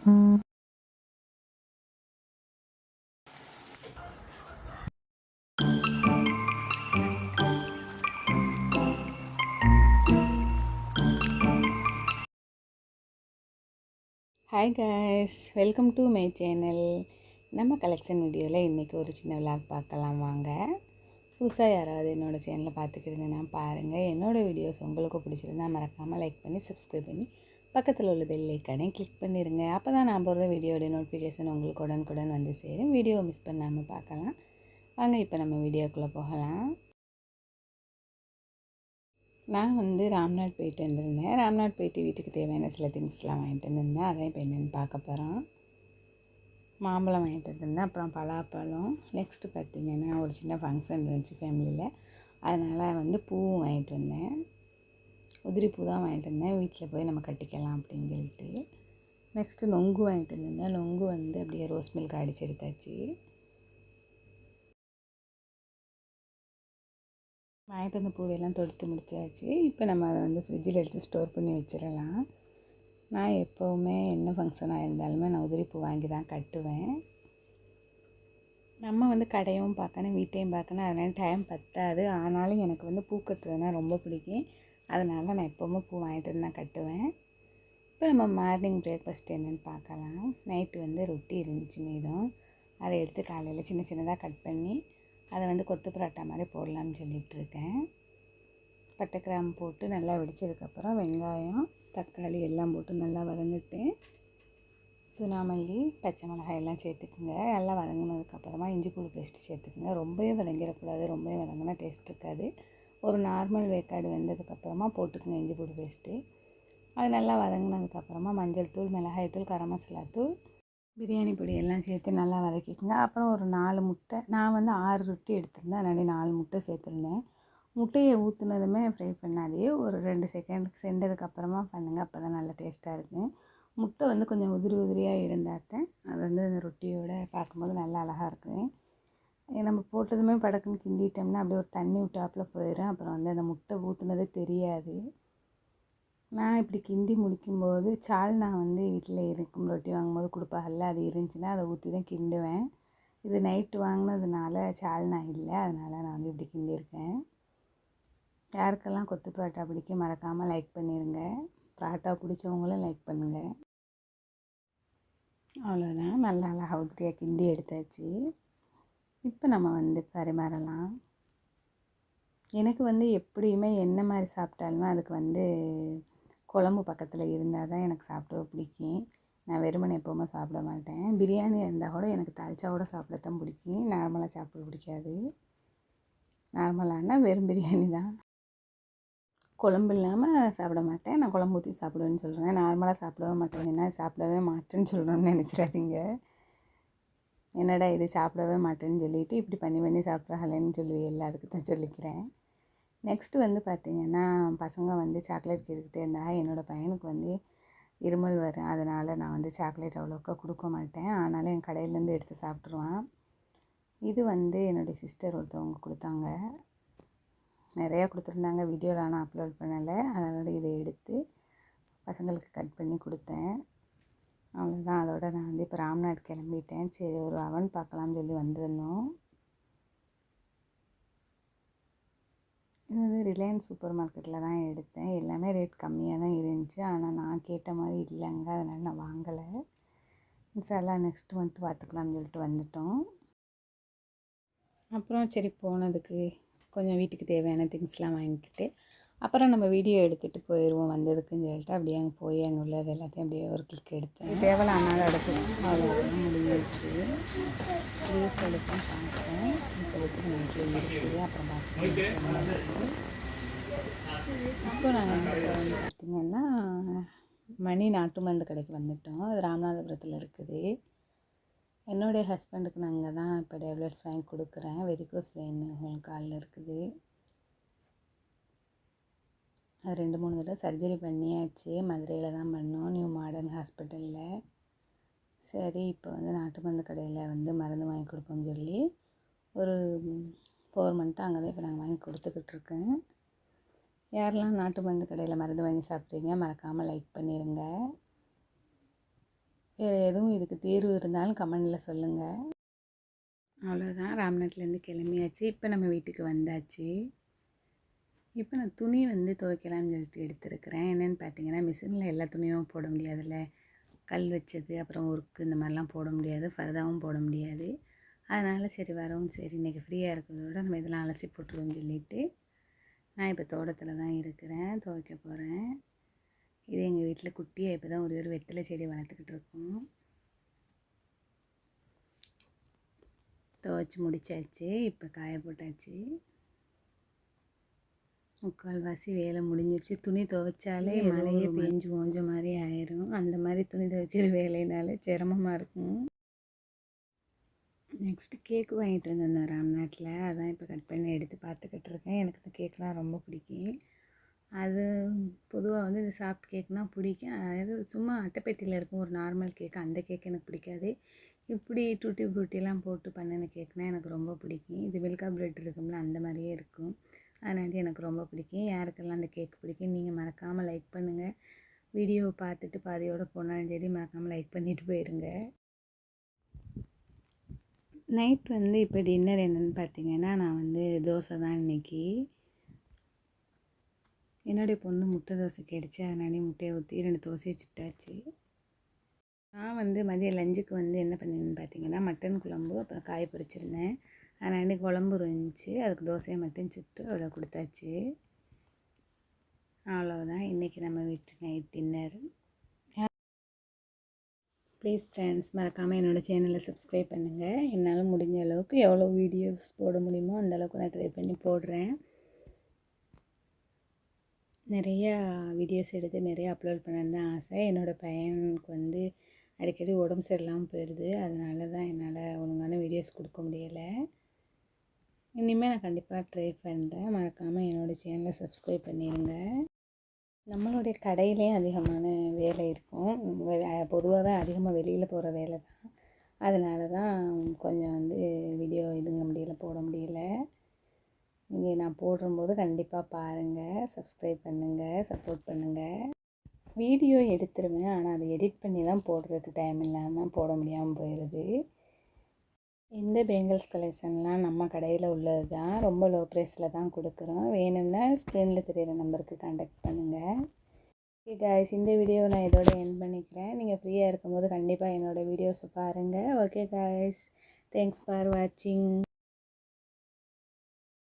Hi guys, welcome to my channel. நம்ம collection வீடியோவில் இன்றைக்கி ஒரு சின்ன விளாக் பார்க்கலாம் வாங்க. புதுசாக யாராவது என்னோடய சேனலை பார்த்துட்டு இருந்தேன்னா பாருங்கள். என்னோடய வீடியோஸ் உங்களுக்கு பிடிச்சிருந்தா மறக்காமல் லைக் பண்ணி சப்ஸ்கிரைப் பண்ணி பக்கத்தில் உள்ள பெல் ஐக்கானையும் கிளிக் பண்ணிடுங்க. அப்போ தான் நான் போடுற வீடியோட நோட்டிஃபிகேஷன் உங்களுக்கு உடனுக்குடன் வந்து சேரும். வீடியோவை மிஸ் பண்ணாமல் பார்க்கலாம் வாங்க. இப்போ நம்ம வீடியோக்குள்ளே போகலாம். நான் வந்து ராம்நாத் போயிட்டு வந்திருந்தேன். ராம்நாத் போயிட்டு வீட்டுக்கு தேவையான சில திங்ஸ்லாம் வாங்கிட்டு வந்திருந்தேன். அதான் இப்போ என்னென்னு பார்க்க போகிறோம். மாம்பழம் வாங்கிட்டு வந்திருந்தேன், அப்புறம் பலாப்பழம். நெக்ஸ்ட்டு பார்த்திங்கன்னா ஒரு சின்ன ஃபங்க்ஷன் இருந்துச்சு ஃபேமிலியில், அதனால் வந்து பூவும் வாங்கிட்டு வந்தேன். உதிரி பூ தான் வாங்கிட்டு வந்தேன். வீட்டில் போய் நம்ம கட்டிக்கலாம் அப்படின்னு சொல்லிட்டு. நெக்ஸ்ட்டு நொங்கு வாங்கிட்டு வந்திருந்தேன். நொங்கு வந்து அப்படியே ரோஸ் மில்க் அடித்து எடுத்தாச்சு. வாங்கிட்டு வந்த பூவையெல்லாம் தொடுத்து முடிச்சாச்சு. இப்போ நம்ம அதை வந்து ஃப்ரிட்ஜில் எடுத்து ஸ்டோர் பண்ணி வச்சிடலாம். நான் எப்போவுமே என்ன ஃபங்க்ஷனாக இருந்தாலுமே நான் உதிரி பூ வாங்கி தான் கட்டுவேன். நம்ம வந்து கடையும் பார்க்கணும், வீட்டையும் பார்க்கணும், அதனால் டைம் பத்தாது. ஆனாலும் எனக்கு வந்து பூ கட்டுறதுனா ரொம்ப பிடிக்கும். அதனால் நான் எப்போவுமே பூ வாங்கிட்டு வந்து தான் கட்டுவேன். இப்போ நம்ம மார்னிங் பிரேக்ஃபாஸ்ட் என்னென்னு பார்க்கலாம். நைட்டு வந்து ரொட்டி இருந்துச்சு மீதம், அதை எடுத்து காலையில் சின்ன சின்னதாக கட் பண்ணி அதை வந்து கொத்து பரோட்டா மாதிரி போடலாம்னு சொல்லிகிட்ருக்கேன். பட்டை கிராம்பு போட்டு நல்லா வெடித்ததுக்கப்புறம் வெங்காயம் தக்காளி எல்லாம் போட்டு நல்லா வதங்கிட்டேன். புதினாமல்லி பச்சை மிளகாய் எல்லாம் சேர்த்துக்குங்க. நல்லா வதங்கினதுக்கப்புறமா இஞ்சி பூண்டு பேஸ்ட்டு சேர்த்துக்குங்க. ரொம்பவே வதங்கிடக்கூடாது, ரொம்பவே வதங்கினா டேஸ்ட் இருக்காது. ஒரு நார்மல் வேக்காடு வெந்ததுக்கப்புறமா போட்டுக்குங்க இஞ்சி பூண்டு பேஸ்ட்டு. அது நல்லா வதங்கினதுக்கப்புறமா மஞ்சள் தூள், மிளகாய் தூள், கரம் மசாலா தூள், பிரியாணி பொடி எல்லாம் சேர்த்து நல்லா வதக்கிக்கோங்க. அப்புறம் ஒரு 4 முட்டை, நான் வந்து 6 ரொட்டி எடுத்திருந்தேன், அதனால 4 முட்டை சேர்த்துருந்தேன். முட்டையை ஊற்றுனதுமே ஃப்ரை பண்ணாதே, ஒரு 2 செகண்டுக்கு சென்றதுக்கப்புறமா பண்ணுங்கள். அப்போ தான் நல்லா டேஸ்ட்டாக இருக்கும். முட்டை வந்து கொஞ்சம் உதிரி உதிரியாக இருந்தாட்டேன் அது வந்து அந்த ரொட்டியோடு பார்க்கும்போது நல்லா அழகாக இருக்கும். நம்ம போட்டதுமே படக்குன்னு கிண்டிட்டோம்னா அப்படியே ஒரு தண்ணி விட்டாப்பில் போயிடும். அப்புறம் வந்து அந்த முட்டை ஊற்றுனதே தெரியாது. நான் இப்படி கிண்டி முடிக்கும்போது சால்னா வந்து வீட்டில் இருக்கும், ரொட்டி வாங்கும்போது கொடுப்பாங்கல்ல, அது இருந்துச்சுன்னா அதை ஊற்றி தான் கிண்டுவேன். இது நைட்டு வாங்கினதுனால சால்னா இல்லை, அதனால் நான் வந்து இப்படி கிண்டியிருக்கேன். யாருக்கெல்லாம் கொத்து பரோட்டா பிடிக்கும் மறக்காமல் லைக் பண்ணிடுங்க. பரோட்டா பிடிச்சவங்களும் லைக் பண்ணுங்கள். அவ்வளோதான், நல்லா அழகாக உதிரியாக கிண்டி எடுத்தாச்சு. இப்போ நம்ம வந்து பரிமாறலாம். எனக்கு வந்து எப்படியுமே என்ன மாதிரி சாப்பிட்டாலுமே அதுக்கு வந்து குழம்பு பக்கத்தில் இருந்தால் தான் எனக்கு சாப்பிட பிடிக்கும். நான் வெறுமனே எப்போவுமே சாப்பிட மாட்டேன். பிரியாணி இருந்தால் கூட எனக்கு தாளிச்சாவோட சாப்பிடத்தான் பிடிக்கும், நார்மலாக சாப்பிட பிடிக்காது. நார்மலானா வெறும் பிரியாணி தான், குழம்பு இல்லாமல் சாப்பிட மாட்டேன். நான் குழம்பு ஊற்றி சாப்பிடுவேன்னு சொல்கிறேன், நார்மலாக சாப்பிடவே மாட்டேன். என்ன சாப்பிடவே மாட்டேன்னு சொல்லணும்னு நினச்சிடாதீங்க. என்னடா இது சாப்பிடவே மாட்டேன்னு சொல்லிவிட்டு இப்படி பண்ணி பண்ணி சாப்பிட்றாங்களேன்னு சொல்லுவீல்ல, அதுக்கு தான் சொல்லிக்கிறேன். நெக்ஸ்ட்டு வந்து பார்த்திங்கன்னா பசங்க வந்து சாக்லேட் கேட்டுக்கிட்டே இருந்தால், என்னோடய பையனுக்கு வந்து இருமல் வரும், அதனால் நான் வந்து சாக்லேட் அவ்வளோக்கா கொடுக்க மாட்டேன். ஆனாலும் என் கடையிலேருந்து எடுத்து சாப்பிட்ருவான். இது வந்து என்னுடைய சிஸ்டர் ஒருத்தவங்க கொடுத்தாங்க, நிறையா கொடுத்துருந்தாங்க. வீடியோவில் நான் அப்லோட் பண்ணலை, அதனால் இதை எடுத்து பசங்களுக்கு கட் பண்ணி கொடுத்தேன். அவ்வளோதான். அதோட நான் வந்து இப்போ ராம்நாத் கிளம்பிட்டேன். சரி ஒரு அவன் பார்க்கலாம்னு சொல்லி வந்திருந்தோம். இது வந்து ரிலையன்ஸ் சூப்பர் மார்க்கெட்டில் தான் எடுத்தேன். எல்லாமே ரேட் கம்மியாக தான் இருந்துச்சு, ஆனால் நான் கேட்ட மாதிரி இல்லைங்க, அதனால் நான் வாங்கலை. இன்ஷால்லா நெக்ஸ்ட் மந்த் பார்த்துக்கலாம்னு சொல்லிட்டு வந்துட்டோம். அப்புறம் சரி போனதுக்கு கொஞ்சம் வீட்டுக்கு தேவையான திங்ஸ்லாம் வாங்கிக்கிட்டு அப்புறம் நம்ம வீடியோ எடுத்துகிட்டு போயிடுவோம் வந்ததுக்குன்னு சொல்லிட்டு அப்படியே அங்கே போய் அங்கே உள்ளது எல்லாத்தையும் அப்படியே ஒரு கிளிக் எடுத்தேன். தேவையில்ல ஆனால் அடுத்து அவ்வளோதான் முடிஞ்சிருச்சு. ரீல்ஸ் எடுத்துன்னு பார்த்தேன், இப்போதைக்கு நம்ம வீட்டில் இருக்குது, அப்புறம் பார்த்துக்கலாம். இப்போ நாங்கள் வந்து பார்த்திங்கன்னா மணி நாட்டு மருந்து கடைக்கு வந்துவிட்டோம். அது ராமநாதபுரத்தில் இருக்குது. என்னுடைய ஹஸ்பண்டுக்கு நான் அங்கே தான் இப்போ டேப்லெட்ஸ் வாங்கி கொடுக்குறேன். வெரிகோஸ் வெயின் காலில் இருக்குது. அது 2-3 தடவை சர்ஜரி பண்ணியாச்சு. மதுரையில் தான் பண்ணோம், நியூ மாடர்ன் ஹாஸ்பிட்டலில். சரி இப்போ வந்து நாட்டு மருந்து கடையில் வந்து மருந்து வாங்கி கொடுப்போம்னு சொல்லி ஒரு 4 மந்த்தாக அங்கே தான் இப்போ நாங்கள் வாங்கி கொடுத்துக்கிட்ருக்கேன். யாரெல்லாம் நாட்டு மருந்து கடையில் மருந்து வாங்கி சாப்பிட்றீங்க மறக்காமல் லைக் பண்ணிடுங்க. எதுவும் இதுக்கு தீர்வு இருந்தாலும் கமெண்டில் சொல்லுங்கள். அவ்வளோதான், ராம்நாட்லேருந்து கிளம்பியாச்சு. இப்போ நம்ம வீட்டுக்கு வந்தாச்சு. இப்போ நான் துணி துவைக்கலாம்னு சொல்லிட்டு எடுத்துருக்கிறேன். என்னென்னு பார்த்தீங்கன்னா, மிஷினில் எல்லா துணியும் போட முடியாதுல்ல. கல் வச்சது, அப்புறம் ஒர்க்கு இந்த மாதிரிலாம் போட முடியாது, ஃபர்தாவும் போட முடியாது. அதனால் சரி வரவும் சரி இன்றைக்கி ஃப்ரீயாக இருக்கிறதோட நம்ம இதெல்லாம் அலசி போட்டுருவோம்னு சொல்லிவிட்டு நான் இப்போ தோட்டத்தில் தான் இருக்கிறேன், துவைக்க போகிறேன். இது எங்கள் வீட்டில் குட்டியாக இப்போ தான் ஒரு வெத்தலை செடி வளர்த்துக்கிட்டு இருக்கோம். துவைச்சி முடிச்சாச்சு, இப்போ காய போட்டாச்சு. முக்கால்வாசி வேலை முடிஞ்சிருச்சு. துணி துவைச்சாலே மழையே பெஞ்சு ஓஞ்ச மாதிரி ஆயிரும். அந்த மாதிரி துணி துவைக்கிற வேலையினால சிரமமாக இருக்கும். நெக்ஸ்ட்டு கேக்கு வாங்கிட்டு வந்திருந்தேன் ராம்நாட்டில். அதான் இப்போ கட் பண்ணி எடுத்து பார்த்துக்கிட்டு இருக்கேன். எனக்கு இந்த கேக்கெலாம் ரொம்ப பிடிக்கும். அது பொதுவாக இந்த சாஃப்ட் கேக்னால் பிடிக்கும். அதாவது சும்மா அட்டைப்பெட்டியில் இருக்கும் ஒரு நார்மல் கேக்கு, அந்த கேக் எனக்கு பிடிக்காது. இப்படி டூட்டி ஃப்ரூட்டிலாம் போட்டு பண்ணின கேக்னால் எனக்கு ரொம்ப பிடிக்கும். இது மில்கா பிரெட் இருக்கும்ல, அந்த மாதிரியே இருக்கும். அதனால எனக்கு ரொம்ப பிடிக்கும். யாருக்கெல்லாம் அந்த கேக் பிடிக்கும் நீங்கள் மறக்காமல் லைக் பண்ணுங்கள். வீடியோவை பார்த்துட்டு பாதியோடு போனாலும் சரி மறக்காமல் லைக் பண்ணிவிட்டு போயிருங்க. நைட் இப்போ டின்னர் என்னென்னு பார்த்தீங்கன்னா, நான் தோசை தான் இன்றைக்கி. என்னுடைய பொண்ணு முட்டை தோசை கேட்டுச்சு, அதனாலே முட்டையை ஊற்றி 2 தோசையை சுட்டாச்சு. நான் மதியம் லஞ்சுக்கு என்ன பண்ணியிருந்தேன்னு பார்த்தீங்கன்னா, மட்டன் குழம்பு அப்புறம் காய் பொரிச்சிருந்தேன். அதனால குழம்பு இருந்துச்சு, அதுக்கு தோசையை மட்டும் சுட்டு அவ்வளோ கொடுத்தாச்சு. அவ்வளோதான் இன்றைக்கி நம்ம வீட்டு நைட் டின்னர். ப்ளீஸ் ஃப்ரெண்ட்ஸ், மறக்காமல் என்னோடய சேனலை சப்ஸ்கிரைப் பண்ணுங்கள். என்னால் முடிஞ்ச அளவுக்கு எவ்வளோ வீடியோஸ் போட முடியுமோ அந்தளவுக்கு நான் ட்ரை பண்ணி போடுறேன். நிறையா வீடியோஸ் எடுத்து நிறையா அப்லோட் பண்ணணுன்னு தான் ஆசை. என்னோடய பையனுக்கு அடிக்கடி உடம்பு சரியில்லாமல் போயிடுது. அதனால தான் என்னால் ஒழுங்கான வீடியோஸ் கொடுக்க முடியலை. இனிமேல் நான் கண்டிப்பாக ட்ரை பண்ணுறேன். மறக்காமல் என்னோடய சேனலை சப்ஸ்கிரைப் பண்ணிடுங்க. நம்மளுடைய கடையிலேயும் அதிகமான வேலை இருக்கும். பொதுவாகவே அதிகமாக வெளியில் போகிற வேலை தான். அதனால தான் கொஞ்சம் வீடியோ போட முடியல. நீங்கள் நான் போடும்போது கண்டிப்பாக பாருங்கள், சப்ஸ்கிரைப் பண்ணுங்கள், சப்போர்ட் பண்ணுங்கள். வீடியோ எடுத்துருவேன், ஆனால் அதை எடிட் பண்ணி தான் போடுறதுக்கு டைம் இல்லாமல் போட முடியாமல் போயிடுது. இந்த பேங்கிள்ஸ் கலெக்ஷன்லாம் நம்ம கடையில் உள்ளது தான். ரொம்ப லோ ப்ரைஸில் தான் கொடுக்குறோம். வேணும்னா ஸ்க்ரீனில் தெரியிற நம்பருக்கு கான்டாக்ட் பண்ணுங்கள். ஓகே காய்ஸ், இந்த வீடியோவை நான் இதோட எண்ட் பண்ணிக்கிறேன். நீங்கள் ஃப்ரீயாக இருக்கும்போது கண்டிப்பாக என்னோடய வீடியோஸை பாருங்கள். ஓகே காய்ஸ், தேங்க்ஸ் ஃபார் வாட்சிங்.